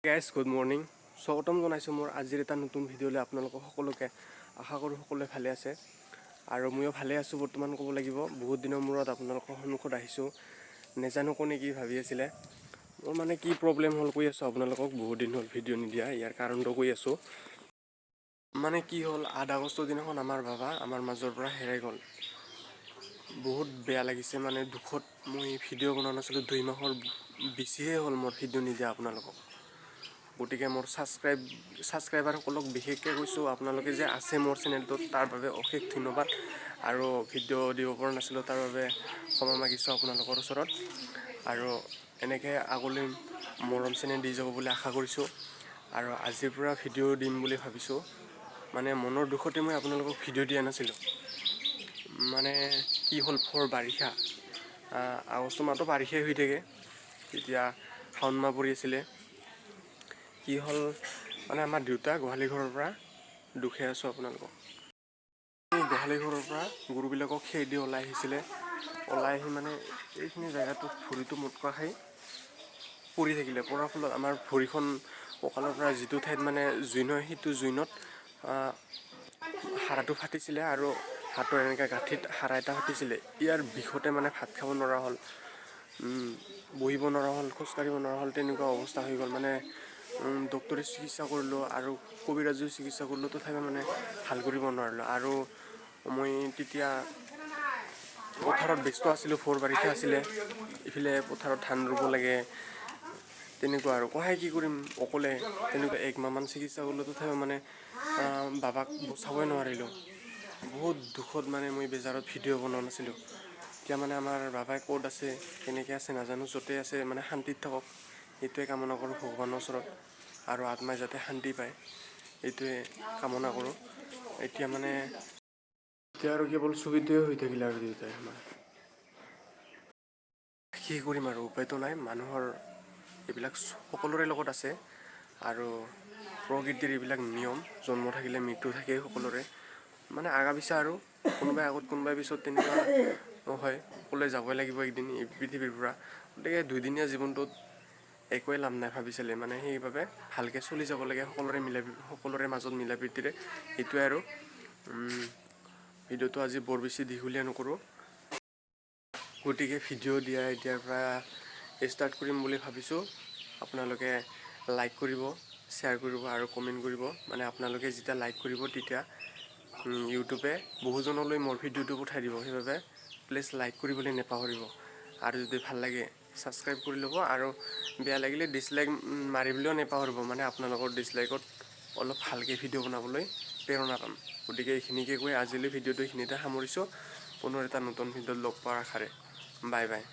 guys good morning স্বাগতম জনাইছোঁ মোৰ আজিৰ এটা নতুন ভিডিঅ'লৈ আপোনালোকক সকলোকে আশা কৰোঁ সকলোৱে ভালে আছে আৰু ময়ো ভালে আছোঁ বৰ্তমান ক'ব লাগিব বহুত দিনৰ মূৰত আপোনালোকৰ সন্মুখত আহিছোঁ নেজানো কোনে কি ভাবি আছিলে মোৰ মানে কি প্ৰব্লেম হ'ল কৈ আছোঁ আপোনালোকক বহুত দিন হ'ল ভিডিঅ' নিদিয়া ইয়াৰ কাৰণটো কৈ আছোঁ মানে কি হ'ল 8 আগষ্টৰ দিনাখন আমাৰ বাবা আমাৰ মাজৰ পৰা হেৰাই গ'ল বহুত বেয়া লাগিছে মানে দুখত মই ভিডিঅ' বনোৱা নাছিলোঁ 2 মাহৰ বেছিহে হ'ল মোৰ ভিডিঅ' নিদিয়া আপোনালোকক গতিকে মোৰ ছাবস্ক্ৰাইবাৰসকলক বিশেষকৈ কৈছোঁ আপোনালোকে যে আছে মোৰ চেনেলটোত তাৰ বাবে অশেষ ধন্যবাদ আৰু ভিডিঅ' দিব পৰা নাছিলোঁ তাৰ বাবে ক্ষমা মাগিছোঁ আপোনালোকৰ ওচৰত আৰু এনেকৈ আগলৈ মৰম চেনেল দি যাব বুলি আশা কৰিছোঁ আৰু আজিৰ পৰা ভিডিঅ' দিম বুলি ভাবিছোঁ মানে মনৰ দুখতে মই আপোনালোকক ভিডিঅ' দিয়া নাছিলোঁ মানে কি হ'ল বাৰিষা আগষ্ট মাহটো বাৰিষাই হৈ থাকে তেতিয়া শাওণ মাহ পৰি আছিলে কি হ'ল মানে আমাৰ দেউতা গোহালি ঘৰৰ পৰা দুখে আছোঁ আপোনালোকক গোহালি ঘৰৰ পৰা গৰুবিলাকক খেৰ দি ওলাই আহিছিলে ওলাই আহি মানে এইখিনি জেগাটোত ভৰিটো মোটকা খাই পৰি থাকিলে পৰাৰ ফলত আমাৰ ভৰিখন কঁকালৰ পৰা যিটো ঠাইত মানে জইন হয় সেইটো জইনত হাড়টো ফাটিছিলে আৰু হাতৰ এনেকৈ গাঁঠিত হাড় এটা ফাটিছিলে ইয়াৰ বিষতে মানে ভাত খাব নোৱাৰা হ'ল বহিব নোৱাৰা হ'ল খোজকাঢ়িব নোৱাৰা হ'ল তেনেকুৱা অৱস্থা হৈ গ'ল মানে ডক্তৰে চিকিৎসা কৰিলোঁ আৰু কবিৰাজেও চিকিৎসা কৰিলোঁ তথাপি মানে ভাল কৰিব নোৱাৰিলোঁ আৰু মই তেতিয়া পথাৰত ব্যস্ত আছিলোঁ বাৰিষা আছিলে ইফালে পথাৰত ধান ৰুব লাগে তেনেকুৱা আৰু কহাই কি কৰিম অকলে তেনেকুৱা 1 মাহমান চিকিৎসা কৰিলোঁ তথাপি মানে বাবাক বচাবই নোৱাৰিলোঁ বহুত দুখত মানে মই বেজাৰত ভিডিঅ' বনোৱা নাছিলোঁ এতিয়া মানে আমাৰ বাবাই ক'ত আছে কেনেকৈ আছে নাজানো য'তে আছে মানে শান্তিত থাকক এইটোৱে কামনা কৰোঁ ভগৱানৰ ওচৰত আৰু আত্মাই যাতে শান্তি পায় এইটোৱে কামনা কৰোঁ এতিয়া মানে এতিয়া আৰু কেৱল ছবিটোৱে হৈ থাকিলে আৰু দেউতাই আমাৰ কি কৰিম আৰু উপায়তো নাই মানুহৰ এইবিলাক সকলোৰে লগত আছে আৰু প্ৰকৃতিৰ এইবিলাক নিয়ম জন্ম থাকিলে মৃত্যু থাকেই সকলোৰে মানে আগা পিছা আৰু কোনোবাই আগত কোনোবাই পিছত তেনেকুৱা নহয় সকলোৱে যাবই লাগিব একদিন এই পৃথিৱীৰ পৰা গতিকে 2 দিনীয়া জীৱনটোত একোৱে লাভ নাই ভাবিছিলে মানে সেইবাবে ভালকৈ চলি যাব লাগে সকলোৰে মাজত মিলা প্ৰীতিৰে সেইটোৱে আৰু ভিডিঅ'টো আজি বৰ বেছি দীঘলীয়া নকৰোঁ গতিকে ভিডিঅ' দিয়া এতিয়াৰ পৰা ষ্টাৰ্ট কৰিম বুলি ভাবিছোঁ আপোনালোকে লাইক কৰিব শ্বেয়াৰ কৰিব আৰু কমেণ্ট কৰিব মানে আপোনালোকে যেতিয়া লাইক কৰিব তেতিয়া ইউটিউবে বহুজনলৈ মোৰ ভিডিঅ'টো পঠাই দিব সেইবাবে প্লিজ লাইক কৰিবলৈ নাপাহৰিব আৰু যদি ভাল লাগে ছাবস্ক্ৰাইব কৰি ল'ব আৰু বেয়া লাগিলে ডিছলাইক মাৰিবলৈও নাপাহৰিব মানে আপোনালোকৰ ডিছলাইকত অলপ ভালকৈ ভিডিঅ' বনাবলৈ প্ৰেৰণা পাম গতিকে এইখিনিকে কৈ আজিলৈ ভিডিঅ'টো এইখিনিতে সামৰিছোঁ পুনৰ এটা নতুন ভিডিঅ'ত লগ পোৱাৰ আশাৰে বাই বাই